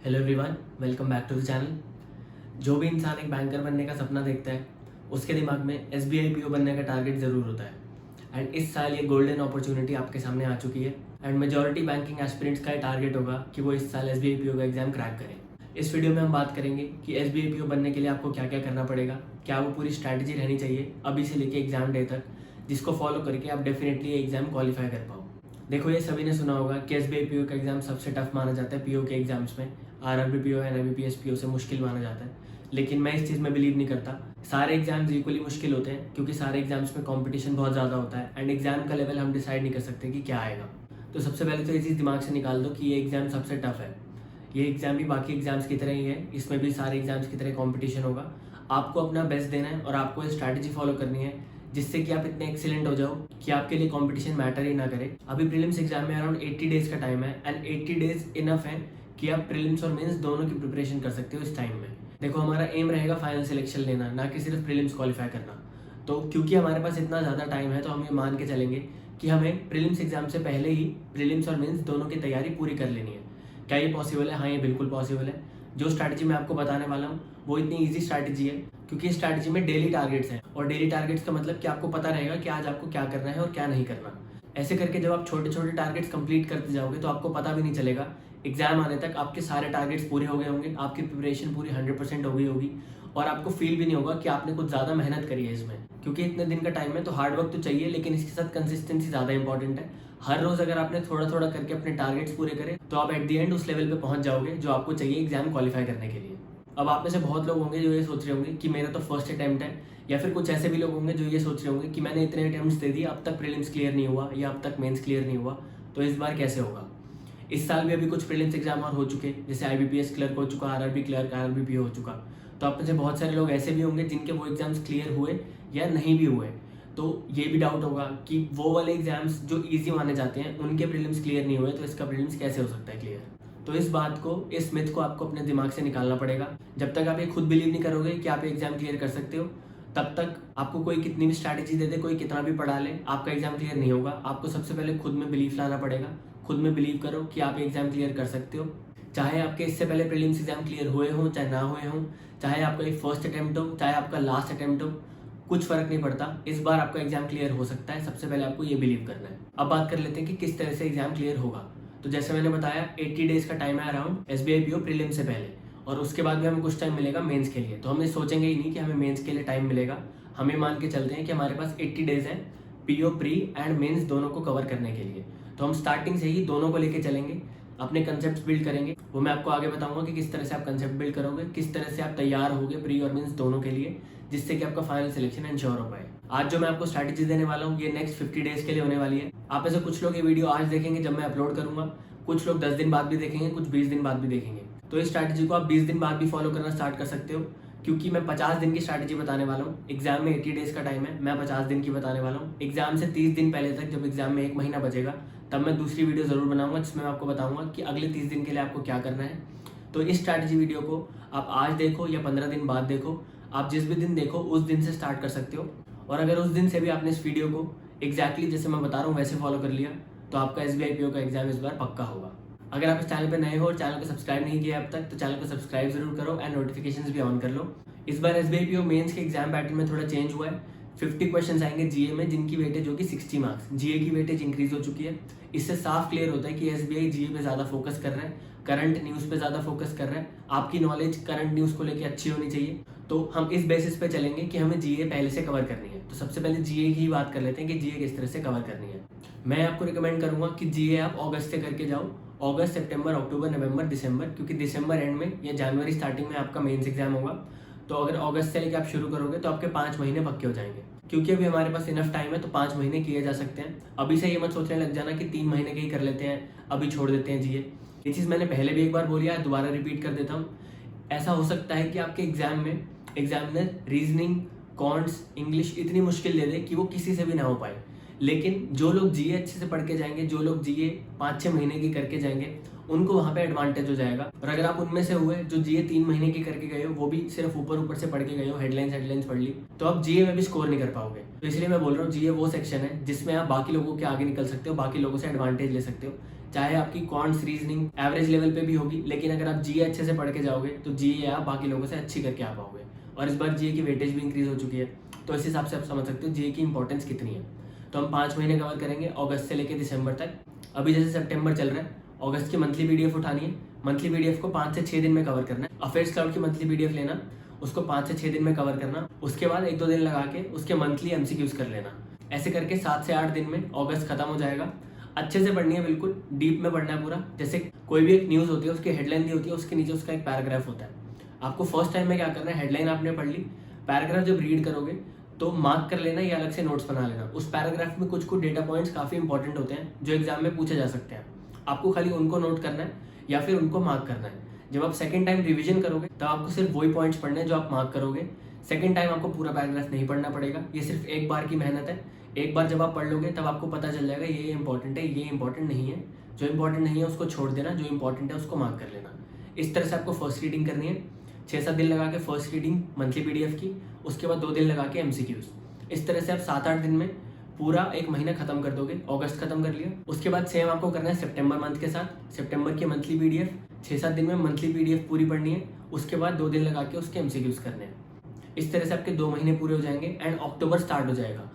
Hello everyone, welcome back to the channel. जो भी इंसान एक बैंकर बनने का सपना देखता है उसके दिमाग में एसबीआई पीओ बनने का टारगेट ज़रूर होता है। एंड इस साल ये गोल्डन अपॉर्चुनिटी आपके सामने आ चुकी है एंड मेजॉरिटी बैंकिंग एस्पिरेंट्स का टारगेट होगा कि वो इस साल एसबीआई पीओ का एग्जाम क्रैक करें। इस वीडियो में हम बात करेंगे कि एसबीआई पीओ बनने के लिए आपको क्या क्या करना पड़ेगा, क्या वो पूरी स्ट्रैटेजी रहनी चाहिए अभी से लेके एग्जाम डे तक, जिसको फॉलो करके आप डेफिनेटली ये एग्जाम क्वालिफाई कर पाओ। देखो, ये सभी ने सुना होगा कि एसबीआई पीओ का एग्जाम सबसे टफ माना जाता है पीओ के एग्जाम्स में। RRB PO and IBPS PO से मुश्किल माना जाता है, लेकिन मैं इस चीज़ में बिलीव नहीं करता। सारे एग्जाम्स इक्वली मुश्किल होते हैं क्योंकि सारे एग्जाम्स में कंपटीशन बहुत ज़्यादा होता है एंड एग्जाम का लेवल हम डिसाइड नहीं कर सकते कि क्या आएगा। तो सबसे पहले तो ये चीज़ दिमाग से निकाल दो कि ये एग्ज़ाम सबसे टफ है। ये एग्ज़ाम भी बाकी एग्जाम्स की तरह ही है, इसमें भी सारे एग्जाम्स की तरह कॉम्पिटिशन होगा। आपको अपना बेस्ट देना है और आपको ये स्ट्रैटेजी फॉलो करनी है जिससे कि आप इतने एक्सीलेंट हो जाओ कि आपके लिए कंपटीशन मैटर ही ना करे। अभी प्रीलिम्स एग्जाम में अराउंड 80 डेज का टाइम है एंड 80 डेज इनफ है कि आप प्रीलिम्स और मेंस दोनों की प्रिपरेशन कर सकते हो इस टाइम में। देखो, हमारा एम रहेगा फाइनल सिलेक्शन लेना, ना कि सिर्फ प्रीलिम्स क्वालिफाई करना। तो क्योंकि हमारे पास इतना ज़्यादा टाइम है तो हम ये मान के चलेंगे कि हमें प्रीलिम्स एग्जाम से पहले ही प्रीलिम्स और मेंस दोनों की तैयारी पूरी कर लेनी है। क्या ये पॉसिबल है? हाँ, ये बिल्कुल पॉसिबल है। जो स्ट्रैटेजी मैं आपको बताने वाला हूँ वो इतनी ईजी स्ट्रैटेजी है क्योंकि इस स्ट्रैटेजी में डेली टारगेट्स हैं और डेली टारगेट्स का मतलब कि आपको पता रहेगा कि आज आपको क्या करना है और क्या नहीं करना। ऐसे करके जब आप छोटे छोटे टारगेट्स कंप्लीट करते जाओगे तो आपको पता भी नहीं चलेगा एग्जाम आने तक आपके सारे टारगेट्स पूरे हो गए होंगे, आपकी प्रिपरेशन पूरी 100% हो गई होगी और आपको फील भी नहीं होगा कि आपने कुछ ज़्यादा मेहनत करी है इसमें। क्योंकि इतने दिन का टाइम है तो हार्ड वर्क तो चाहिए, लेकिन इसके साथ कंसिस्टेंसी ज़्यादा इंपॉर्टेंट है। हर रोज़ अगर आपने थोड़ा थोड़ा करके अपने टारगेट्स पूरे करे तो आप एट द एंड उस लेवल पे पहुंच जाओगे जो आपको चाहिए एग्जाम क्वालिफाई करने के लिए। अब आप में से बहुत लोग होंगे जो ये सोच रहे होंगे कि मेरा तो फर्स्ट अटैम्प्ट है, या फिर कुछ ऐसे भी लोग होंगे जो ये सोच रहे होंगे कि मैंने इतने अटैम्प्ट्स दे दिए, अब तक प्रीलिम्स क्लियर नहीं हुआ या अब तक मेंस क्लियर नहीं हुआ, तो इस बार कैसे होगा। इस साल भी अभी कुछ प्रीलिम्स एग्जाम और हो चुके, जैसे आईबीपीएस क्लर्क हो चुका, आरआरबी क्लर्क, आरआरबी हो चुका। तो आप में से बहुत सारे लोग ऐसे भी होंगे जिनके वो एग्जाम्स क्लियर हुए या नहीं भी हुए। तो ये भी डाउट होगा कि वो वाले एग्जाम्स जो ईजी माने जाते हैं उनके प्रीलिम्स क्लियर नहीं हुए तो इसका प्रीलिम्स कैसे हो सकता है क्लियर। तो इस बात को, इस मिथ को आपको अपने दिमाग से निकालना पड़ेगा। जब तक आप ये खुद बिलीव नहीं करोगे कि आप एग्जाम क्लियर कर सकते हो, तब तक आपको कोई कितनी भी स्ट्रैटेजी दे दे, कोई कितना भी पढ़ा ले, आपका एग्जाम क्लियर नहीं होगा। आपको सबसे पहले खुद में बिलीफ लाना पड़ेगा। खुद में बिलीव करो कि आप एग्जाम क्लियर कर सकते हो, चाहे आपके इससे पहले प्रीलिम्स एग्जाम क्लियर हुए हों चाहे ना हुए हों, चाहे आपका एक फर्स्ट अटैम्प्ट हो चाहे आपका लास्ट अटैम्प्ट हो, कुछ फर्क नहीं पड़ता। इस बार आपका एग्जाम क्लियर हो सकता है, सबसे पहले आपको ये बिलीव करना है। अब बात कर लेते हैं कि किस तरह से एग्जाम क्लियर होगा। तो जैसे मैंने बताया 80 डेज का टाइम है अराउंड एसबीआई पीओ प्रीलिम से पहले, और उसके बाद भी हमें कुछ टाइम मिलेगा मेंस के लिए। तो हम ये सोचेंगे ही नहीं कि हमें मेंस के लिए टाइम मिलेगा, हमें मान के चलते हैं कि हमारे पास 80 डेज हैं पीओ प्री एंड मेंस दोनों को कवर करने के लिए। तो हम स्टार्टिंग से ही दोनों को लेके चलेंगे, अपने कंसेप्ट बिल्ड करेंगे। वो मैं आपको आगे बताऊंगा कि किस तरह से आप कंसेप्ट बिल्ड करोगे, किस तरह से आप तैयार होगे प्री और मेंस दोनों के लिए, जिससे कि आपका फाइनल सिलेक्शन इंश्योर हो पाए। आज जो मैं आपको स्ट्रैटेजी देने वाला हूँ ये नेक्स्ट 50 डेज के लिए होने वाली है। आप में से कुछ लोग ये वीडियो आज देखेंगे जब मैं अपलोड करूंगा, कुछ लोग 10 दिन बाद भी देखेंगे, कुछ 20 दिन बाद भी देखेंगे। तो इस स्ट्रैटेजी को आप 20 दिन बाद भी फॉलो करना स्टार्ट कर सकते हो, क्योंकि मैं 50 दिन की स्ट्रैटेजी बताने वाला हूँ। एग्जाम में 80 डेज का टाइम है, मैं 50 दिन की बताने वाला हूँ। एग्जाम से 30 दिन पहले तक, जब एग्जाम में 1 महीना बचेगा, तब मैं दूसरी वीडियो जरूर बनाऊंगा जिसमें मैं आपको बताऊंगा कि अगले 30 दिन के लिए आपको क्या करना है। तो इस स्ट्रैटेजी वीडियो को आप आज देखो या 15 दिन बाद देखो, आप जिस भी दिन देखो उस दिन से स्टार्ट कर सकते हो। और अगर उस दिन से भी आपने इस वीडियो को एग्जैक्टली जैसे मैं बता रहा हूँ वैसे फॉलो कर लिया तो आपका एसबीआई पीओ का एग्जाम इस बार पक्का होगा। अगर आप इस चैनल पर नए हो और चैनल को सब्सक्राइब नहीं किया अब तक तो चैनल को सब्सक्राइब जरूर करो एंड नोटिफिकेशंस भी ऑन कर लो। इस बार एसबीआई पीओ मेंस के एग्जाम पैटर्न में थोड़ा चेंज हुआ है। 50 क्वेश्चन आएंगे जीए में, जिनकी वेटेज होगी 60 मार्क्स। जीए की वेटेज इंक्रीज हो चुकी है। इससे साफ क्लियर होता है कि एसबीआई जीए पे ज़्यादा फोकस कर रहा है, करंट न्यूज़ पे ज़्यादा फोकस कर रहा है। आपकी नॉलेज करंट न्यूज़ को लेकर अच्छी होनी चाहिए। तो हम इस बेसिस पे चलेंगे कि हमें जीए पहले से कवर करनी है। तो सबसे पहले जीए की ही बात कर लेते हैं कि जीए किस तरह से कवर करनी है। मैं आपको रिकमेंड करूंगा कि जीए आप अगस्त से करके जाओ, अगस्त, सितंबर, अक्टूबर, नवंबर, दिसंबर, क्योंकि दिसंबर एंड में या जनवरी स्टार्टिंग में आपका मेंस एग्जाम होगा। तो अगर अगस्त से लेकर आप शुरू करोगे तो आपके 5 महीने पक्के हो जाएंगे, क्योंकि अभी हमारे पास इनफ टाइम है। तो 5 महीने किए जा सकते हैं। अभी से ये मत सोचने लग जाना कि 3 महीने के ही कर लेते हैं, अभी छोड़ देते हैं जीए। ये चीज़ मैंने पहले भी एक बार बोली है, दोबारा रिपीट कर देता हूँ। ऐसा हो सकता है कि आपके एग्जाम में एग्जामिनर रीजनिंग, कॉन्ट्स, इंग्लिश इतनी मुश्किल दे दे कि वो किसी से भी ना हो पाए। लेकिन जो लोग जीए अच्छे से पढ़ के जाएंगे, जो लोग जीए 5-6 महीने की करके जाएंगे, उनको वहाँ पे एडवांटेज हो जाएगा। और अगर आप उनमें से हुए जो जीए 3 महीने की करके गए हो, वो भी सिर्फ ऊपर ऊपर से पढ़ के गए हो, हेडलाइंस पढ़ ली, तो आप जीए में भी स्कोर नहीं कर पाओगे। तो इसलिए मैं बोल रहा हूँ जीए वो सेक्शन है जिसमें आप बाकी लोगों के आगे निकल सकते हो, बाकी लोगों से एडवांटेज ले सकते हो। चाहे आपकी क्वांट्स रीजनिंग एवरेज लेवल पे भी होगी, लेकिन अगर आप जीए अच्छे से पढ़ के जाओगे तो जीए आप बाकी लोगों से अच्छी करके आ पाओगे। और इस बार जीए की वेटेज भी इंक्रीज हो चुकी है, तो इस हिसाब से आप समझ सकते हो जीए की इंपॉर्टेंस कितनी है। तो हम 5 महीने कवर करेंगे, अगस्त से लेकर दिसंबर तक। अभी जैसे सितंबर चल रहा है, अगस्त की मंथली पीडीएफ उठानी है। मंथली पीडीएफ को 5 से 6 दिन में कवर करना है। अफेयर्स क्लाउड की मंथली पीडीएफ लेना, उसको 5 से 6 दिन में कवर करना। उसके बाद 1-2 दिन लगा के उसके मंथली एमसीक्यूज कर लेना। ऐसे करके 7 से 8 दिन में अगस्त खत्म हो जाएगा। अच्छे से पढ़नी है, बिल्कुल डीप में पढ़ना है पूरा। जैसे कोई भी एक न्यूज़ होती है, उसकी हेडलाइन दी होती है, उसके नीचे उसका एक पैराग्राफ होता है। आपको फर्स्ट टाइम में क्या करना है, हेडलाइन आपने पढ़ ली, पैराग्राफ जब रीड करोगे तो मार्क कर लेना या अलग से नोट्स बना लेना। उस पैराग्राफ में कुछ कुछ डेटा पॉइंट्स काफ़ी इंपॉर्टेंट होते हैं जो एग्जाम में पूछे जा सकते हैं। आपको खाली उनको नोट करना है या फिर उनको मार्क करना है। जब आप सेकंड टाइम रिवीजन करोगे तब आपको सिर्फ वही पॉइंट्स पढ़ने हैं जो आप मार्क करोगे। सेकंड टाइम आपको पूरा पैराग्राफ नहीं पढ़ना पड़ेगा, ये सिर्फ एक बार की मेहनत है। एक बार जब आप पढ़ लोगे तब आपको पता चल जाएगा ये इंपॉर्टेंट है, ये इंपॉर्टेंट नहीं है। जो इंपॉर्टेंट नहीं है उसको छोड़ देना, जो इंपॉर्टेंट है उसको मार्क कर लेना। इस तरह से आपको फर्स्ट रीडिंग करनी है। 6-7 दिन लगा के फर्स्ट रीडिंग मंथली पीडीएफ की, उसके बाद 2 दिन लगा के एमसीक्यूज। इस तरह से आप 7-8 दिन में पूरा एक महीना खत्म कर दोगे। अगस्त खत्म कर लिया, उसके बाद सेम आपको करना है सितंबर मंथ के साथ। सितंबर की मंथली पीडीएफ 6-7 दिन में मंथली पीडीएफ पूरी पढ़नी है। उसके बाद 2 दिन लगा के उसके एमसीक्यूज करने हैं। इस तरह से आपके 2 महीने पूरे हो जाएंगे एंड अक्टूबर स्टार्ट हो जाएगा।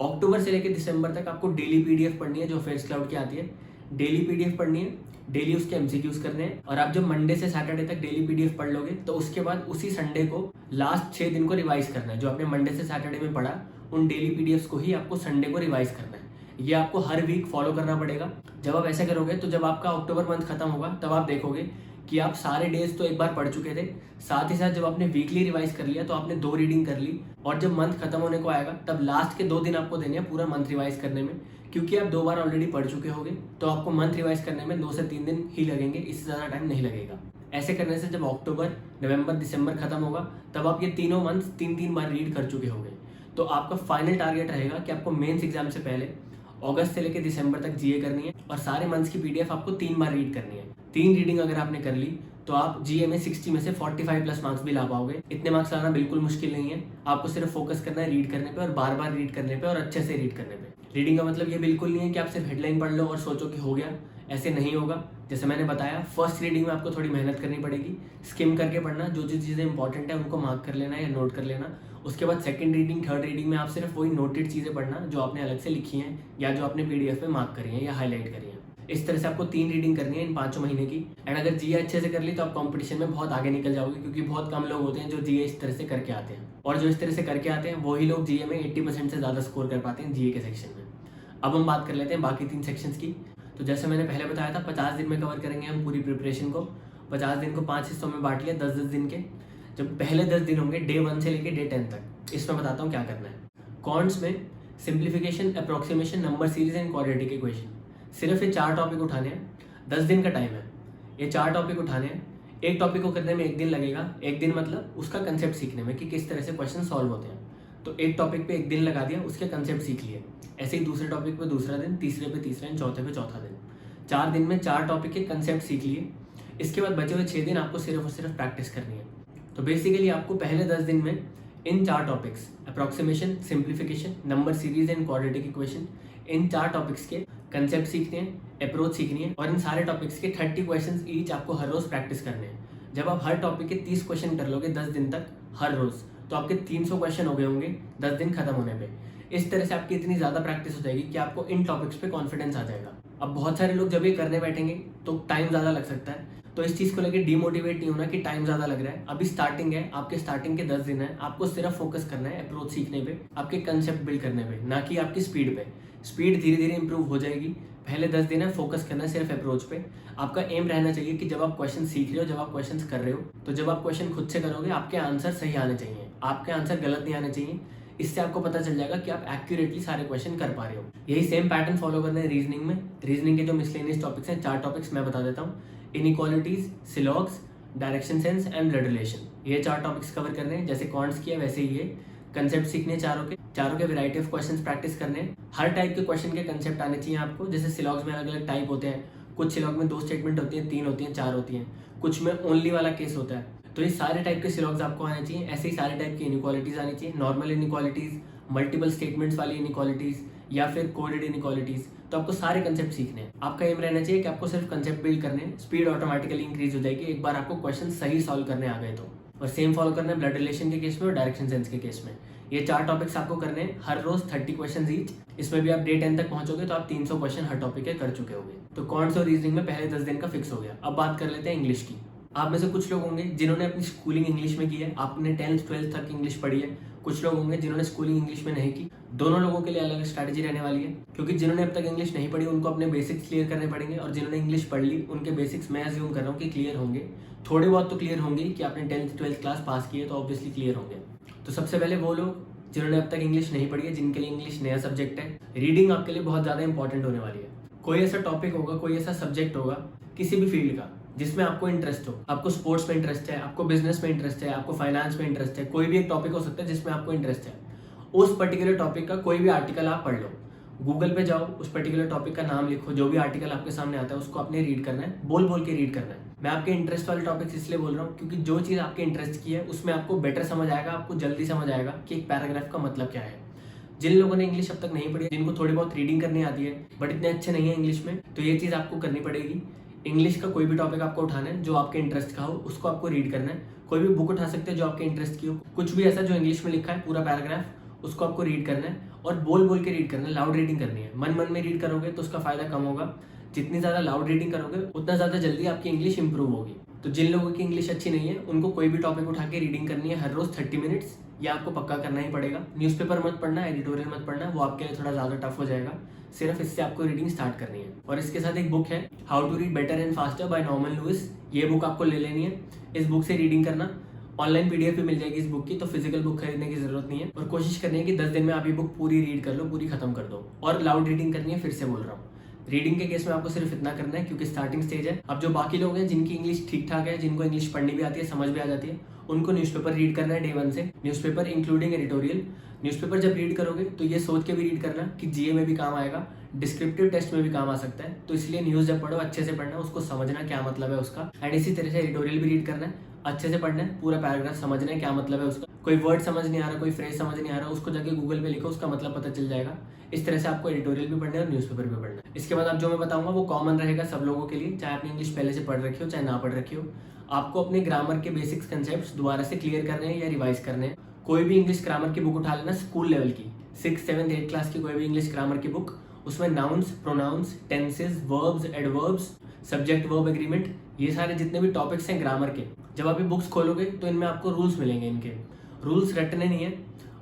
अक्टूबर से लेकर दिसंबर तक आपको डेली पीडीएफ पढ़नी है जो अफेयर्स क्लाउड की आती है। डेली पीडीएफ पढ़नी है, डेली उसके एमसीक्यूज करने हैं। और आप जब मंडे से सैटरडे तक डेली पीडीएफ पढ़ लोगे तो उसके बाद उसी संडे को लास्ट 6 दिन को रिवाइज करना है। जो आपने मंडे से सैटरडे में पढ़ा उन डेली पीडीएफ्स को ही आपको संडे को रिवाइज करना है। ये आपको हर वीक फॉलो करना पड़ेगा। जब आप ऐसा करोगे तो जब आपका अक्टूबर मंथ खत्म होगा तब आप देखोगे कि आप सारे डेज तो एक बार पढ़ चुके थे, साथ ही साथ जब आपने वीकली रिवाइज कर लिया तो आपने 2 रीडिंग कर ली। और जब मंथ खत्म होने को आएगा तब लास्ट के 2 दिन आपको देने हैं पूरा मंथ रिवाइज करने में, क्योंकि आप 2 बार ऑलरेडी पढ़ चुके होगे। तो आपको मंथ रिवाइज करने में 2 से 3 दिन ही लगेंगे, इससे ज़्यादा टाइम नहीं लगेगा। ऐसे करने से जब अक्टूबर, नवंबर, दिसंबर खत्म होगा तब आप ये तीनों मंथ 3-3 बार रीड कर चुके होंगे। तो आपका फाइनल टारगेट रहेगा कि आपको मेंस एग्जाम से पहले अगस्त से लेकर दिसंबर तक जीए करनी है और सारे मंथ्स की पीडीएफ आपको 3 बार रीड करनी है। 3 रीडिंग अगर आपने कर ली तो आप जीए में 60 में से 45+ मार्क्स भी ला पाओगे। इतने मार्क्स लाना बिल्कुल मुश्किल नहीं है। आपको सिर्फ फोकस करना है रीड करने पे और बार बार रीड करने पे और अच्छे से रीड करने पे। रीडिंग का मतलब ये बिल्कुल नहीं है कि आप सिर्फ हेडलाइन पढ़ लो और सोचो कि हो गया, ऐसे नहीं होगा। जैसे मैंने बताया, फर्स्ट रीडिंग में आपको थोड़ी मेहनत करनी पड़ेगी, स्किम करके पढ़ना, जो जो चीज़ें इंपॉर्टेंट है उनको मार्क कर लेना या नोट कर लेना। उसके बाद सेकंड रीडिंग, थर्ड रीडिंग में आप सिर्फ वही नोटेड चीज़ें पढ़ना जो आपने अलग से लिखी हैं या जो आपने पीडीएफ में मार्क करी हैं या हाईलाइट करी हैं। इस तरह से आपको 3 रीडिंग करनी है इन 5 महीने की। एंड अगर जीए अच्छे से कर ली तो आप कंपटीशन में बहुत आगे निकल जाओगे, क्योंकि बहुत कम लोग होते हैं जो जीए इस तरह से करके आते हैं। और जो इस तरह से करके आते हैं वही लोग जीए में 80% से ज़्यादा स्कोर कर पाते हैं जीए के सेक्शन में। अब हम बात कर लेते हैं बाकी 3 सेक्शंस की। तो जैसे मैंने पहले बताया था, 50 दिन में कवर करेंगे हम पूरी प्रिपरेशन को। 50 दिन को 5 हिस्सों में बांट लिया, 10-10 दिन के। जब पहले 10 दिन होंगे डे 1 से लेकर डे 10 तक, इसमें बताता हूँ क्या करना है। कॉन्ट्स में simplification, approximation, number series and quadratic equation, सिर्फ ये 4 टॉपिक उठाने हैं। 10 दिन का टाइम है, ये 4 टॉपिक उठाने हैं। एक टॉपिक को करने में 1 दिन लगेगा। 1 दिन मतलब उसका कंसेप्ट सीखने में कि किस तरह से क्वेश्चन सॉल्व होते हैं। तो एक टॉपिक पे 1 दिन लगा दिया, उसके कंसेप्ट सीख लिए। ऐसे ही दूसरे टॉपिक पे दूसरा दिन, तीसरे पे तीसरा दिन, चौथे पे चौथा दिन। 4 दिन में 4 टॉपिक के कंसेप्ट सीख लिए। इसके बाद बचे हुए 6 दिन आपको सिर्फ और सिर्फ प्रैक्टिस करनी है। तो बेसिकली आपको पहले 10 दिन में इन 4 topics, approximation, simplification, number series and quadratic equation, in 4 topics के कंसेप्ट सीखने हैं, अप्रोच सीखनी है। और इन सारे टॉपिक्स के 30 क्वेश्चन ईच आपको हर रोज प्रैक्टिस करने हैं। जब आप हर टॉपिक के 30 क्वेश्चन कर लोगे 10 दिन तक हर रोज, तो आपके 300 क्वेश्चन हो गए होंगे 10 दिन खत्म होने पे। इस तरह से आपकी इतनी ज़्यादा प्रैक्टिस हो जाएगी कि आपको इन टॉपिक्स पे कॉन्फिडेंस आ जाएगा। अब बहुत सारे लोग जब ये करने बैठेंगे तो टाइम ज़्यादा लग सकता है, तो इस चीज़ को लेकर डिमोटिवेट नहीं होना कि टाइम ज़्यादा लग रहा है। अभी स्टार्टिंग है, आपके स्टार्टिंग के 10 दिन है, आपको सिर्फ फोकस करना है अप्रोच सीखने पे, आपके कंसेप्ट बिल्ड करने पे, ना कि आपकी स्पीड पे। स्पीड धीरे धीरे इंप्रूव हो जाएगी। पहले 10 दिन है, फोकस करना है सिर्फ अप्रोच पे। आपका एम रहना चाहिए कि जब आप क्वेश्चन सीख रहे हो, जब आप क्वेश्चन कर रहे हो, तो जब आप क्वेश्चन खुद से करोगे आपके आंसर सही आने चाहिए, आपके आंसर गलत नहीं आने चाहिए। इससे आपको पता चल जाएगा कि आप एक्यूरेटली सारे क्वेश्चन कर पा रहे हो। यही सेम पैटर्न फॉलो करना है रीजनिंग में। रीजनिंग के जो मिसलेनियस टॉपिक्स हैं, 4 टॉपिक्स मैं बता देता हूँ। Inequalities, syllogisms, direction sense and blood relation, ये 4 टॉपिक्स कवर करने हैं। जैसे कॉन्ट्स किया वैसे ही ये कंसेप्ट सीखने चारों के वैरायटी ऑफ क्वेश्चंस प्रैक्टिस करने हैं। हर टाइप के क्वेश्चन के कंसेप्ट आने चाहिए आपको। जैसे सिलॉग्स में अलग अलग टाइप होते हैं, कुछ सिलॉग में 2 स्टेटमेंट होती हैं, 3 होती हैं, 4 होती हैं, कुछ में ओनली वाला केस होता है। तो ये सारे टाइप के सिलॉग्स आपको आने चाहिए। ऐसे ही सारे टाइप की इनइक्वालिटीज आनी चाहिए, नॉर्मल इनइक्वालिटीज, मल्टीपल स्टेटमेंट्स वाली इनइक्वालिटीज या फिर कोडेड इनइक्वालिटीज। तो आपको सारे कंसेप्ट सीखने हैं। आपका एम रहना चाहिए कि आपको सिर्फ कंसेप्ट बिल्ड करने हैं, स्पीड ऑटोमेटिकली इंक्रीज हो जाएगी एक बार आपको क्वेश्चन सही सॉल्व करने आ गए तो। और सेम फॉलो करना है ब्लड रिलेशन के केस में और डायरेक्शन सेंस के केस में। ये 4 टॉपिक्स आपको करने हैं, हर रोज 30 क्वेश्चन ईच। इसमें भी आप डे 10 तक पहुंचोगे तो आप 300 क्वेश्चन हर टॉपिक के कर चुके होंगे। तो कॉन्ट्स और रीजनिंग में पहले 10 दिन का फिक्स हो गया। अब बात कर लेते हैं इंग्लिश की। आप में से कुछ लोग होंगे जिन्होंने अपनी स्कूलिंग इंग्लिश में की है, आपने 10th 12th तक इंग्लिश पढ़ी है। कुछ लोग होंगे जिन्होंने स्कूलिंग इंग्लिश में नहीं की। दोनों लोगों के लिए अलग स्ट्रैटेजी रहने वाली है, क्योंकि जिन्होंने अब तक इंग्लिश नहीं पढ़ी उनको अपने बेसिक्स क्लियर करने पड़ेंगे, और जिन्होंने इंग्लिश पढ़ ली उनके बेसिक्स मैं अज्यूम कर रहा हूँ कि क्लियर होंगे। थोड़े बहुत तो क्लियर होंगे कि आपने 10th 12th क्लास पास की है, तो ऑब्वियसली क्लियर होंगे। तो सबसे पहले वो लोग जिन्होंने अब तक इंग्लिश नहीं पढ़ी है, जिनके लिए इंग्लिश नया सब्जेक्ट है, रीडिंग आपके लिए बहुत ज़्यादा इंपॉर्टेंट होने वाली है। कोई ऐसा टॉपिक होगा, कोई ऐसा सब्जेक्ट होगा किसी भी फील्ड का जिसमें आपको इंटरेस्ट हो। आपको स्पोर्ट्स में इंटरेस्ट है, आपको बिजनेस में इंटरेस्ट है, आपको फाइनेंस में इंटरेस्ट है, कोई भी एक टॉपिक हो सकता है जिसमें आपको इंटरेस्ट है। उस पर्टिकुलर टॉपिक का कोई भी आर्टिकल आप पढ़ लो, गूगल पे जाओ, उस पर्टिकुलर टॉपिक का नाम लिखो, जो भी आर्टिकल आपके सामने आता है उसको आपने रीड करना है, बोल बोल के रीड करना है। मैं आपके इंटरेस्ट वाले टॉपिक्स इसलिए बोल रहा हूँ क्योंकि जो चीज़ आपके इंटरेस्ट की है उसमें आपको बेटर समझ आएगा, आपको जल्दी समझ आएगा कि एक पैराग्राफ का मतलब क्या है। जिन लोगों ने इंग्लिश अब तक नहीं पढ़ी, जिनको थोड़ी बहुत रीडिंग करनी आती है बट इतने अच्छे नहीं है इंग्लिश में, तो ये चीज़ आपको करनी पड़ेगी। इंग्लिश का कोई भी टॉपिक आपको उठाना है जो आपके इंटरेस्ट का हो, उसको आपको रीड करना है। कोई भी बुक उठा सकते हैं जो आपके इंटरेस्ट की हो, कुछ भी ऐसा जो इंग्लिश में लिखा है पूरा पैराग्राफ, उसको आपको रीड करना है और बोल बोल के रीड करना है। लाउड रीडिंग करनी है। मन मन में रीड करोगे तो उसका फायदा कम होगा। जितनी ज़्यादा लाउड रीडिंग करोगे उतना ज़्यादा जल्दी आपकी इंग्लिश इंप्रूव होगी। तो जिन लोगों की इंग्लिश अच्छी नहीं है उनको कोई भी टॉपिक उठा के रीडिंग करनी है हर रोज 30 मिनट्स। ये आपको पक्का करना ही पड़ेगा। न्यूज़पेपर मत पढ़ना, एडिटोरियल मत पढ़ना, वो आपके लिए थोड़ा ज़्यादा टफ हो जाएगा। सिर्फ इससे आपको रीडिंग स्टार्ट करनी है। और इसके साथ एक बुक है, how to read better and faster by Norman Lewis. ये बुक आपको ले लेनी है। इस बुक से रीडिंग करना, ऑनलाइन पीडीएफ भी मिल जाएगी इस बुक की, तो फिजिकल बुक खरीदने की जरूरत नहीं है। और कोशिश करनी है कि 10 दिन में आप ये बुक पूरी रीड कर लो, पूरी खत्म कर दो। और लाउड रीडिंग करनी है, फिर से बोल रहा हूँ। रीडिंग के केस में आपको सिर्फ इतना करना है क्योंकि स्टार्टिंग स्टेज है। अब जो बाकी लोग हैं जिनकी इंग्लिश ठीक ठाक है, जिनको इंग्लिश पढ़नी भी आती है, समझ भी आ जाती है, उनको न्यूज़पेपर रीड करना है डे 1 से। Newspaper including editorial. न्यूज़पेपर जब रीड करोगे तो ये सोच के भी रीड करना कि जीए में भी काम आएगा, डिस्क्रिप्टिव टेस्ट में भी काम आ सकता है। तो इसलिए न्यूज़ जब पढ़ो अच्छे से पढ़ना, उसको समझना क्या मतलब है उसका। एंड इसी तरह से एडिटोरियल भी रीड करना है, अच्छे से पढ़ना है, पूरा पैराग्राफ समझना है क्या मतलब है उसका। कोई वर्ड समझ नहीं आ रहा, कोई फ्रेज समझ नहीं आ रहा, उसको जाके गूगल पे लिखो, उसका मतलब पता चल जाएगा। इस तरह से आपको एडिटोरियल भी पढ़ना है और न्यूज़पेपर भी पढ़ना है। इसके बाद अब जो मैं बताऊंगा वो कॉमन रहेगा सब लोगों के लिए, चाहे आपने इंग्लिश पहले से पढ़ रखी हो चाहे ना पढ़ रखी हो। आपको अपने ग्रामर के बेसिक्स कंसेप्ट दोबारा से क्लियर करने हैं या रिवाइज करने हैं। कोई भी इंग्लिश ग्रामर की बुक उठा लेना, स्कूल लेवल की, 6th 7th 8th क्लास की कोई भी इंग्लिश ग्रामर की बुक। उसमें nouns, pronouns, tenses, verbs, adverbs, subject verb agreement, ये सारे जितने भी टॉपिक्स हैं ग्रामर के, जब आप ये बुक्स खोलोगे तो इनमें आपको रूल्स मिलेंगे। इनके रूल्स रटने नहीं है,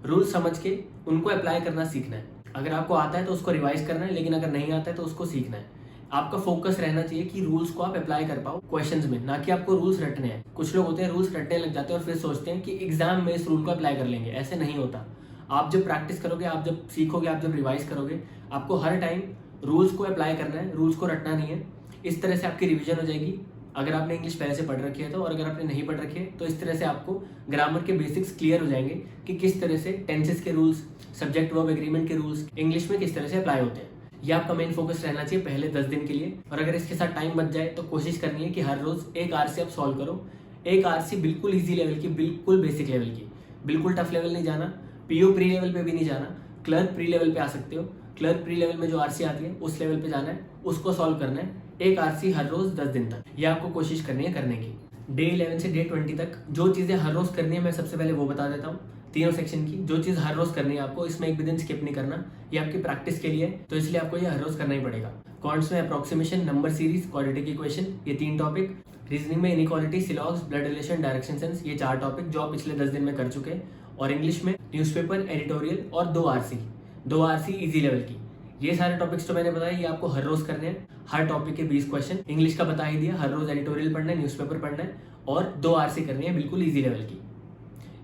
रूल्स समझ के उनको अप्लाई करना सीखना है। अगर आपको आता है तो उसको रिवाइज करना है, लेकिन अगर नहीं आता है तो उसको सीखना है। आपका फोकस रहना चाहिए कि रूल्स को आप अप्लाई कर पाओ क्वेश्चंस में, ना कि आपको रूल्स रटने हैं। कुछ लोग होते हैं रूल्स रटने लग जाते हैं और फिर सोचते हैं कि एग्जाम में इस रूल को अप्लाई कर लेंगे। ऐसे नहीं होता। आप जब प्रैक्टिस करोगे, आप जब सीखोगे, आप जब रिवाइज करोगे, आपको हर टाइम रूल्स को अप्लाई करना है, रूल्स को रटना नहीं है। इस तरह से आपकी रिविजन हो जाएगी अगर आपने इंग्लिश पहले से पढ़ रखी है तो, और अगर आपने नहीं पढ़ रखी है तो इस तरह से आपको ग्रामर के बेसिक्स क्लियर हो जाएंगे कि किस तरह से टेंसेस के रूल्स, सब्जेक्ट वर्ब एग्रीमेंट के रूल्स इंग्लिश में किस तरह से अप्लाई होते हैं। ये आपका मेन फोकस रहना चाहिए पहले 10 दिन के लिए। और अगर इसके साथ टाइम बच जाए तो कोशिश करनी है कि हर रोज एक आरसी आप सॉल्व करो। एक आरसी बिल्कुल ईजी लेवल की, बिल्कुल बेसिक लेवल की, बिल्कुल टफ लेवल नहीं जाना, पीओ प्री लेवल पे भी नहीं जाना, क्लर्क प्री लेवल पे आ सकते हो। क्लर्क प्री लेवल में जो आरसी आती है उस लेवल पे जाना है, उसको सॉल्व करना है। एक आरसी हर रोज 10 दिन तक, ये आपको कोशिश करनी है करने की। डे 11 से डे 20 तक जो चीजें हर रोज करनी है मैं सबसे पहले वो बता देता हूँ। तीनों सेक्शन की जो चीज हर रोज करनी है आपको, इसमें एक भी दिन स्किप नहीं करना। ये आपकी प्रैक्टिस के लिए है, तो इसलिए आपको ये हर रोज करना ही पड़ेगा। क्वांट्स में approximation, number series, quadratic equation, ये 3 टॉपिक। रीजनिंग में inequality, syllogisms, blood relation, direction sense, ये 4 टॉपिक जो आप पिछले 10 दिन में कर चुके हैं। और इंग्लिश में न्यूज़पेपर, एडिटोरियल और 2 आरसी इजी लेवल की। ये सारे टॉपिक्स तो मैंने बताया, ये आपको हर रोज करने हैं। हर टॉपिक के 20 क्वेश्चन। इंग्लिश का बता ही दिया, हर रोज एडिटोरियल पढ़ना है, न्यूज़पेपर पढ़ना है और 2 आरसी करनी है बिल्कुल इजी लेवल की।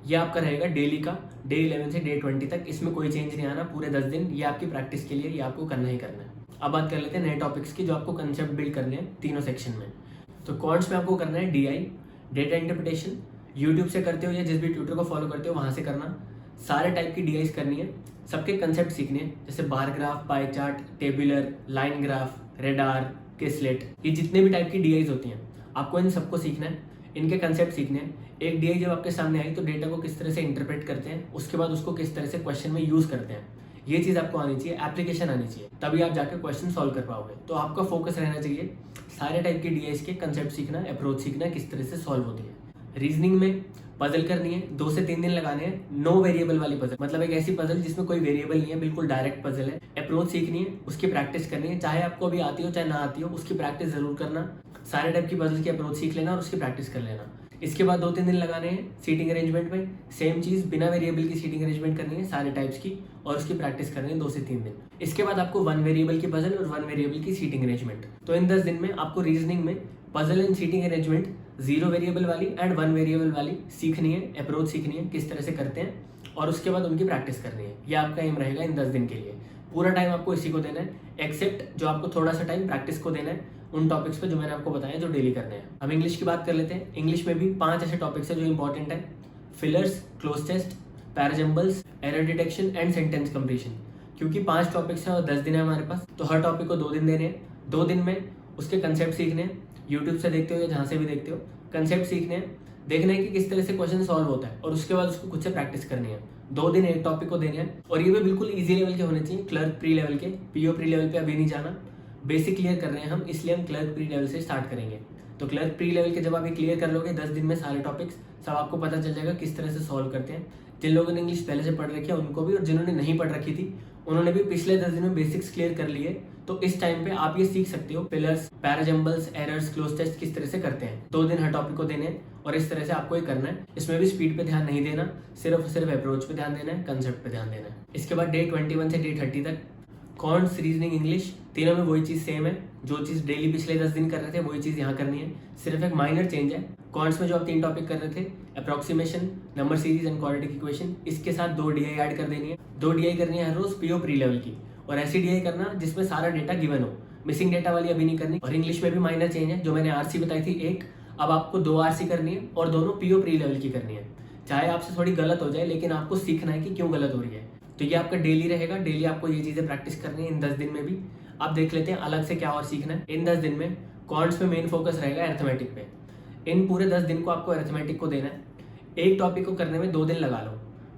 ये आपका रहेगा डेली का, डे 11 से डे 20 तक। इसमें कोई चेंज नहीं आना, पूरे 10 दिन। ये आपकी प्रैक्टिस के लिए, ये आपको करना ही करना है। अब बात कर लेते हैं नए टॉपिक्स की जो आपको कंसेप्ट बिल्ड करने हैं तीनों सेक्शन में। तो क्वांट्स में आपको करना है डीआई, डेटा इंटरप्रिटेशन। यूट्यूब से करते हो या जिस भी ट्यूटर को फॉलो करते हो वहाँ से करना। सारे टाइप की डीआईस करनी है, सबके कंसेप्ट सीखने हैं, जैसे bar graph, pie chart, tabular, line graph, radar, caselet, ये जितने भी टाइप की डीआईस होती हैं आपको इन सबको सीखना है, इनके कंसेप्ट सीखने हैं। एक डीआई जब आपके सामने आई तो डेटा को किस तरह से इंटरप्रेट करते हैं, उसके बाद उसको किस तरह से क्वेश्चन में यूज़ करते हैं, ये चीज़ आपको आनी चाहिए, एप्लीकेशन आनी चाहिए, तभी आप जाकर क्वेश्चन सॉल्व कर पाओगे। तो आपका फोकस रहना चाहिए सारे टाइप के डीआईस के कंसेप्ट सीखना, अप्रोच सीखना, किस तरह से सॉल्व होती है। रीजनिंग में पजल करनी है, 2 से 3 दिन लगाने हैं। नो वेरिएबल वाली पजल, मतलब एक ऐसी पजल जिसमें कोई वेरिएबल नहीं है, बिल्कुल डायरेक्ट पजल है। अप्रोच सीखनी है, उसकी प्रैक्टिस करनी है, चाहे आपको अभी आती हो चाहे ना आती हो, उसकी प्रैक्टिस जरूर करना। सारे टाइप की पजल की अप्रोच सीख लेना और उसकी प्रैक्टिस कर लेना। इसके बाद 2-3 दिन लगाने हैं सीटिंग अरेंजमेंट में। सेम चीज़ बिना वेरिएबल की सीटिंग अरेंजमेंट करनी है सारे टाइप्स की, और उसकी प्रैक्टिस करनी है 2 से 3 दिन। इसके बाद आपको 1 वेरिएबल की पजल और 1 वेरिएबल की सीटिंग अरेंजमेंट। तो इन 10 दिन में आपको रीजनिंग में puzzle and seating arrangement 0 variable वाली एंड 1 वेरिएबल वाली सीखनी है, अप्रोच सीखनी है, किस तरह से करते हैं, और उसके बाद उनकी प्रैक्टिस करनी है। ये आपका एम रहेगा इन 10 दिन के लिए। पूरा टाइम आपको इसी को देना है, एक्सेप्ट जो आपको थोड़ा सा टाइम प्रैक्टिस को देना है उन टॉपिक्स पे जो मैंने आपको बताया जो डेली करने हैं। हम इंग्लिश की बात कर लेते हैं। इंग्लिश में भी 5 ऐसे टॉपिक्स हैं जो इंपॉर्टेंट है: fillers, cloze test, parajumbles, error detection and sentence completion. क्योंकि 5 टॉपिक्स हैं और 10 दिन है हमारे पास, तो हर टॉपिक को 2 दिन देने हैं। 2 दिन में उसके कंसेप्ट सीखने हैं, यूट्यूब से देखते हो या जहाँ से भी देखते हो, कंसेप्ट सीखने हैं, देखना है कि किस तरह से क्वेश्चन सॉल्व होता है, और उसके बाद उसको खुद से प्रैक्टिस करनी है। 2 दिन एक टॉपिक को देने हैं, और ये भी बिल्कुल ईजी लेवल के होने चाहिए, क्लर्क प्री लेवल के। पीओ प्री लेवल पे अभी नहीं जाना, बेसिक क्लियर कर रहे हैं हम, इसलिए हम क्लर्क प्री लेवल से स्टार्ट करेंगे। तो क्लर्क प्री लेवल के जब आप ये क्लियर कर लोगे 10 दिन में सारे टॉपिक्स, सब आपको पता चल जाएगा किस तरह से सॉल्व करते हैं। जिन लोगों ने इंग्लिश पहले से पढ़ रखी है उनको भी, और जिन्होंने नहीं पढ़ रखी थी उन्होंने भी पिछले 10 दिन में बेसिक्स क्लियर कर लिए। तो इस टाइम पे आप ये सीख सकते हो fillers, parajumbles, errors, cloze test किस तरह से करते हैं। 2 दिन हर टॉपिक को देने हैं और इस तरह से आपको ये करना है। इसमें भी स्पीड पे ध्यान नहीं देना, सिर्फ अप्रोच पे ध्यान देना है, कंसेप्ट पे ध्यान देना है। इसके बाद डे 21 से डे 30 तक कॉन्ट्स, रीजनिंग, इंग्लिश, तीनों में वही चीज़ सेम है। जो चीज़ डेली पिछले 10 दिन कर रहे थे वही चीज़ यहाँ करनी है, सिर्फ एक माइनर चेंज है। कॉन्ट्स में जो आप 3 टॉपिक कर रहे थे, approximation, number series and quadratic equation, इसके साथ 2 डीआई ऐड कर देनी है। 2 डीआई करनी है हर रोज पीओ प्री लेवल की, और ऐसी डीआई करना जिसमें सारा डेटा गिवन हो, मिसिंग डेटा वाली अभी नहीं करनी। और इंग्लिश में भी माइनर चेंज है, जो मैंने आरसी बताई थी एक, अब आपको 2 आरसी करनी है और दोनों पीओ प्री लेवल की करनी है। चाहे आपसे थोड़ी गलत हो जाए, लेकिन आपको सीखना है कि क्यों गलत हो रही है। तो ये आपका डेली रहेगा, डेली आपको ये चीज़ें प्रैक्टिस करनी है इन 10 दिन में भी। आप देख लेते हैं अलग से क्या और सीखना है। इन 10 दिन में कॉन्ट्स में मेन फोकस रहेगा अरिथमेटिक पे। इन पूरे 10 दिन को आपको अरिथमेटिक को देना है। एक टॉपिक को करने में 2 दिन लगा लो,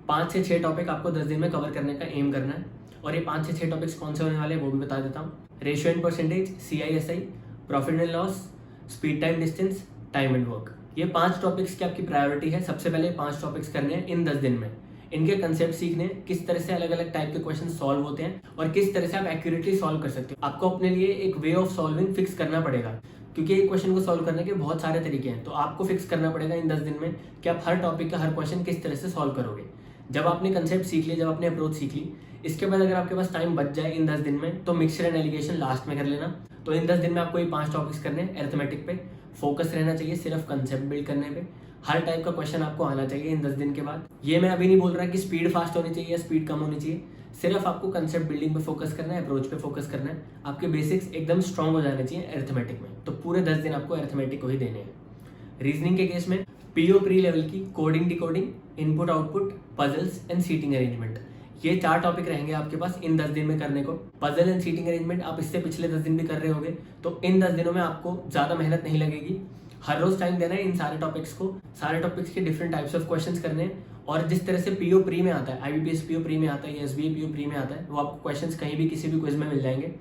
5 से 6 टॉपिक आपको 10 दिन में कवर करने का एम करना है। और ये 5 से 6 टॉपिक्स कौन से होने वाले हैं वो भी बता देता हूँ। Ratio and percentage, CISI, profit and loss, speed time distance, time and work. ये 5 टॉपिक्स की आपकी प्रायोरिटी है। सबसे पहले 5 टॉपिक्स करने हैं इन 10 दिन में। इनके कंसेप्ट सीखने, किस तरह से अलग अलग टाइप के क्वेश्चन सॉल्व होते हैं और किस तरह से आप एक्यूरेटली सॉल्व कर सकते हो। आपको अपने लिए एक वे ऑफ सॉल्विंग फिक्स करना पड़ेगा, क्योंकि एक क्वेश्चन को सॉल्व करने के बहुत सारे तरीके हैं। तो आपको फिक्स करना पड़ेगा इन 10 दिन में कि आप हर टॉपिक का हर क्वेश्चन किस तरह से सॉल्व करोगे। जब आपने कंसेप्ट सीख ली, जब आपने अप्रोच सीख ली, इसके बाद अगर आपके पास टाइम बच जाए इन 10 दिन में, तो मिक्सचर एंड एलिगेशन लास्ट में कर लेना। तो इन 10 दिन में आपको ये 5 टॉपिक्स करने हैं। अरिथमेटिक पे फोकस रहना चाहिए, सिर्फ कंसेप्ट बिल्ड करने पे। हर टाइप का क्वेश्चन आपको आना चाहिए इन 10 दिन के बाद। ये मैं अभी नहीं बोल रहा कि स्पीड फास्ट होनी चाहिए या स्पीड कम होनी चाहिए, सिर्फ आपको कंसेप्ट बिल्डिंग पे फोकस करना है, अप्रोच पे फोकस करना है। आपके बेसिक्स एकदम स्ट्रॉन्ग हो जाने चाहिए अरिथमेटिक में। तो पूरे 10 दिन आपको अरिथमेटिक को ही देने हैं। रीजनिंग के केस में पीओ प्री लेवल की coding, decoding, input output, puzzles and seating arrangement, ये 4 टॉपिक रहेंगे आपके पास इन 10 दिन में करने को। पजल एंड सीटिंग अरेंजमेंट आप इससे पिछले 10 दिन भी कर रहे होगे, तो इन 10 दिनों में आपको ज़्यादा मेहनत नहीं लगेगी। हर रोज टाइम देना है इन सारे टॉपिक्स को। सारे टॉपिक्स के डिफरेंट टाइप्स ऑफ क्वेश्चंस करने हैं, और जिस तरह से पीओ प्री में आता है, IBPS पीओ प्री में आता है या SBI पीओ प्री में आता है, वो आपको क्वेश्चंस कहीं भी किसी भी क्विज में मिल जाएंगे,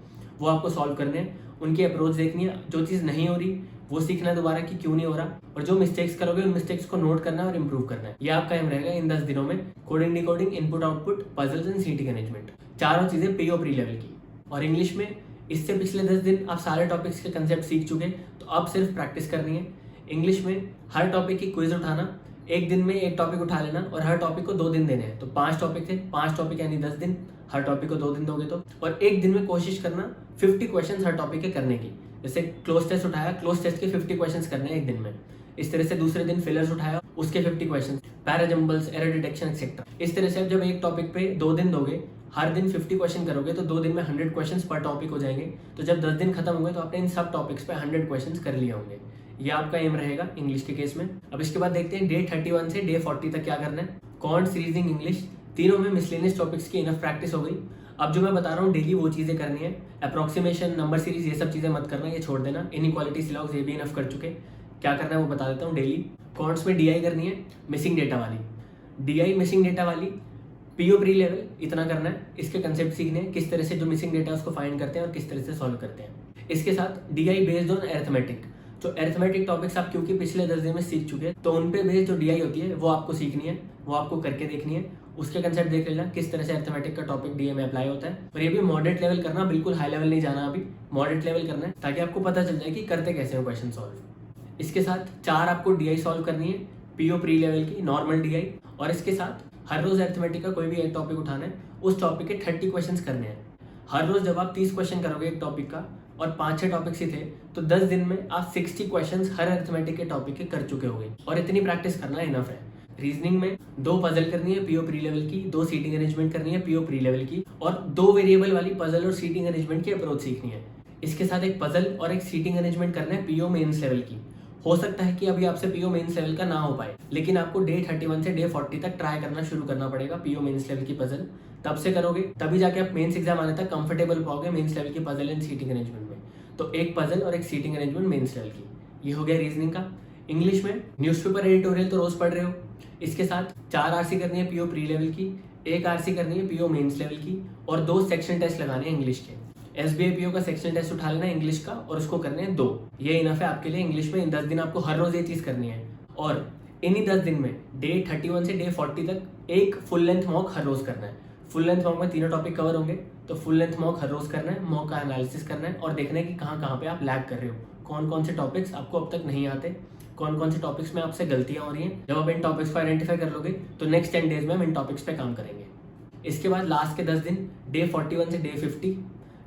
वो आपको सॉल्व करने हैं। उनकी अप्रोच देखनी है, जो चीज़ नहीं हो रही वो सीखना है दोबारा कि क्यों नहीं हो रहा, और जो मिस्टेक्स करोगे उन मिस्टेक्स को नोट करना है और इंप्रूव करना है। ये आपका एम रहेगा इन 10 दिनों में। Coding, decoding, input output, puzzles and seating arrangement, चारों चीज़ें पीओ प्री लेवल की। और इंग्लिश में इससे पिछले 10 दिन आप सारे टॉपिक्स के कंसेप्ट सीख चुके, तो अब सिर्फ प्रैक्टिस करनी है। इंग्लिश में हर टॉपिक की क्विज उठाना, एक दिन में एक टॉपिक उठा लेना, और हर टॉपिक को 2 दिन देने हैं। तो 5 टॉपिक थे, 5 टॉपिक यानी 10 दिन, हर टॉपिक को 2 दिन दोगे तो। और एक दिन में कोशिश करना 50 क्वेश्चन हर टॉपिक के करने की। जैसे क्लोज टेस्ट उठाया, क्लोज टेस्ट के 50 क्वेश्चन करने हैं एक दिन में। इस तरह से दूसरे दिन फिलर्स उठाया, उसके 50 question, parajumbles, error detection etcetera. इस तरह से आप जब एक टॉपिक पे 2 दिन दोगे, हर दिन 50 क्वेश्चन करोगे, तो 2 दिन में 100 क्वेश्चन पर टॉपिक हो जाएंगे। तो जब 10 दिन खत्म होंगे तो आपने इन सब टॉपिक्स पे 100 क्वेश्चन कर लिए होंगे। ये आपका एम रहेगा इंग्लिश के केस में। अब इसके बाद देखते हैं डे 31 से डे 40 तक क्या करना है। कॉन्ट्स, रीजनिंग, इंग्लिश, तीनों में मिसलेनियस टॉपिक्स की इनफ प्रैक्टिस हो गई। अब जो मैं बता रहा हूँ डेली वो चीज़ें करनी है। अप्रोक्सीमेशन, नंबर सीरीज, ये सब चीज़ें मत करना, ये छोड़ देना। इनइक्वालिटी, सिलॉग्स, ये भी इनफ कर चुके। क्या करना है वो बता देता हूँ डेली। कॉन्ट्स में DI करनी है, मिसिंग डेटा वाली। DI मिसिंग डेटा वाली पीओ प्री लेवल इतना करना है, इसके कंसेप्ट सीखने हैं, किस तरह से जो मिसिंग डेटा उसको फाइंड करते हैं और किस तरह से सॉल्व करते हैं। इसके साथ डीआई बेस्ड ऑन अरिथमेटिक, जो अरिथमेटिक टॉपिक्स आप क्योंकि पिछले 10 दिन में सीख चुके हैं, तो उन पे बेस्ड जो डीआई होती है वो आपको सीखनी है, वो आपको करके देखनी है। उसके कंसेप्ट देख लेना किस तरह से अरिथमेटिक का टॉपिक डीए में अप्लाई होता है। और ये भी मॉडरेट लेवल करना, बिल्कुल हाई लेवल नहीं जाना, अभी मॉडरेट लेवल करना है, ताकि आपको पता चल जाए कि करते कैसे हो क्वेश्चन सॉल्व। इसके साथ 4 आपको डीआई सॉल्व करनी है, पीओ प्री लेवल की नॉर्मल डीआई। और इसके साथ हर रोज अरिथमेटिक का कोई भी एक टॉपिक उठाना है, उस टॉपिक के 30 क्वेश्चन करने हैं। हर रोज जब आप 30 क्वेश्चन करोगे एक टॉपिक का, और 5-6 टॉपिक्स ही थे, तो 10 दिन में आप 60 क्वेश्चंस हर अरिथमेटिक के टॉपिक के कर चुके होंगे। और इतनी प्रैक्टिस करना इनफ है। रीजनिंग में 2 पजल करनी है पीओ प्री लेवल की, 2 सीटिंग अरेंजमेंट करनी है पीओ प्री लेवल की, और 2 वेरिएबल वाली पजल और सीटिंग अरेंजमेंट की अप्रोच सीखनी है। इसके साथ एक पजल और एक सीटिंग अरेंजमेंट करना है पीओ मेंस लेवल की। हो सकता है कि अभी आपसे पीओ मेंस लेवल का ना हो पाए, लेकिन आपको डे 31 से डे 40 तक ट्राई करना शुरू करना पड़ेगा पीओ मेंस लेवल की पजल। तब से करोगे तभी जाके आप मेंस एग्जाम आने तक कंफर्टेबल पाओगे मेंस लेवल की पजल एंड सीटिंग अरेंजमेंट में। तो एक पजल और एक सीटिंग अरेंजमेंट मेंस लेवल की, ये हो गया रीजनिंग का। इंग्लिश में न्यूज़पेपर एडिटोरियल तो रोज पढ़ रहे हो, इसके साथ 4 आरसी करनी है पीओ प्री लेवल की, 1 आरसी करनी है पीओ मेंस लेवल की, और 2 सेक्शन टेस्ट लगाने हैं इंग्लिश के। एसबीआई पीओ का सेक्शन टेस्ट उठा लेना है इंग्लिश का, और उसको करने हैं 2। ये इनफ है आपके लिए। इंग्लिश में इन 10 दिन आपको हर रोज ये चीज करनी है, और इन्हीं 10 दिन में डे 31 से डे 40 तक एक फुल लेंथ मॉक हर रोज करना है। फुल लेंथ मॉक में तीनों टॉपिक कवर होंगे, तो फुल लेंथ मॉक हर रोज करना है। मॉक का एनालिसिस करना है और देखना है कि कहाँ कहाँ पे आप लैग कर रहे हो, कौन कौन से टॉपिक्स आपको अब तक नहीं आते, कौन कौन से टॉपिक्स में आपसे गलतियां हो रही हैं। जब आप इन टॉपिक्स को आइडेंटिफाई कर लोगे तो नेक्स्ट 10 डेज में हम इन टॉपिक्स पे काम करेंगे। इसके बाद लास्ट के 10 दिन डे 41 से डे 50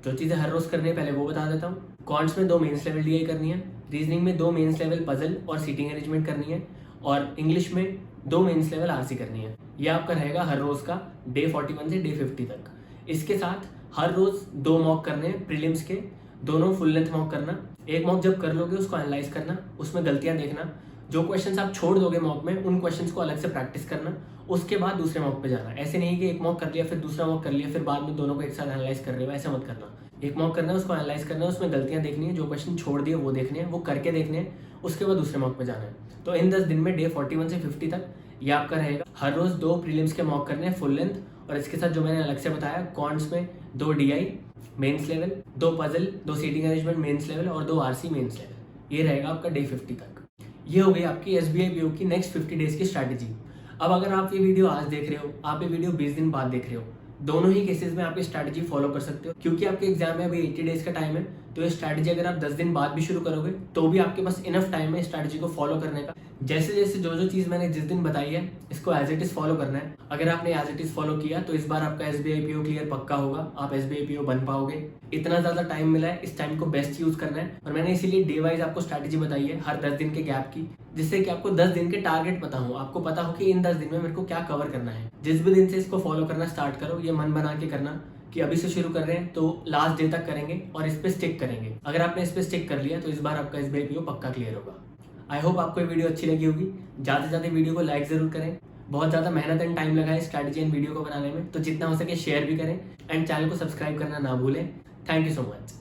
जो चीज़ें हर रोज करनी है पहले वो बता देता हूँ। कॉन्ट्स में 2 मेंस लेवल डीआई करनी है, रीजनिंग में 2 मेंस लेवल पजल और सीटिंग अरेंजमेंट करनी है, और इंग्लिश में 2 मेंस लेवल आरसी करनी है। ये आपका रहेगा हर रोज का डे 41 से डे 50 तक। इसके साथ हर रोज 2 मॉक करने हैं प्रीलिम्स के, दोनों फुल लेंथ मॉक करना। एक मॉक जब कर लोगे उसको एनालाइज करना, उसमें गलतियां देखना, जो क्वेश्चंस आप छोड़ दोगे मॉक में उन क्वेश्चंस को अलग से प्रैक्टिस करना, उसके बाद दूसरे मॉक पे जाना। ऐसे नहीं कि एक मॉक कर लिया फिर दूसरा मॉक कर लिया फिर बाद में दोनों को एक साथ एनालाइज कर रहे हो, ऐसा मत करना। एक मॉक करना है, उसको एनालाइज करना है, उसमें गलतियां देखनी है, जो क्वेश्चन छोड़ दिए वो देखने हैं, वो करके देखने हैं, उसके बाद दूसरे मॉक पे जाना है। तो इन 10 दिन में डे 41 से 50 तक ये आपका रहेगा। हर रोज 2 प्रीलिम्स के मॉक करने हैं फुल लेंथ, और इसके साथ जो मैंने अलग से बताया कॉन्ट्स में 2 DI mains level, 2 puzzle, 2 seating arrangement mains level और 2 आरसी मेंस लेवल। ये रहेगा आपका डे 50 तक। ये हो गई आपकी एसबीआई पीओ की नेक्स्ट 50 डेज की स्ट्रैटेजी। अब अगर आप ये वीडियो आज देख रहे हो, आप ये वीडियो 20 दिन बाद देख रहे हो, दोनों ही केसेस में आप ये स्ट्रैटेजी फॉलो कर सकते हो, क्योंकि आपके एग्जाम में अभी 80 डेज का टाइम है। तो ये स्ट्रैटेजी अगर आप 10 दिन बाद भी शुरू करोगे तो भी आपके पास इनफ टाइम है स्ट्रैटेजी को फॉलो करने का। जैसे जैसे जो चीज़ मैंने जिस दिन बताई है इसको एज इट इज फॉलो करना है। अगर आपने एज इट इज फॉलो किया तो इस बार आपका एसबीआई पीओ क्लियर पक्का होगा, आप एसबीआई पीओ बन पाओगे। इतना ज़्यादा टाइम मिला है, इस टाइम को बेस्ट यूज करना है। और मैंने इसीलिए डे वाइज आपको स्ट्रैटेजी बताई है हर 10 दिन के गैप की, जिससे कि आपको 10 दिन के टारगेट पता हो, आपको पता हो कि इन 10 दिन में मेरे को क्या कवर करना है। जिस भी दिन से इसको फॉलो करना स्टार्ट करो, ये मन बना के करना कि अभी से शुरू कर रहे हैं तो लास्ट डे तक करेंगे और इस पे स्टिक करेंगे। अगर आपने इस पे स्टिक कर लिया तो इस बार आपका एसबीआई पीओ पक्का क्लियर होगा। आई होप आपको ये वीडियो अच्छी लगी होगी। ज़्यादा से ज़्यादा वीडियो को लाइक ज़रूर करें। बहुत ज़्यादा मेहनत एंड टाइम लगा है स्ट्रैटेजी एंड वीडियो को बनाने में, तो जितना हो सके शेयर भी करें एंड चैनल को सब्सक्राइब करना ना भूलें। Thank you so much.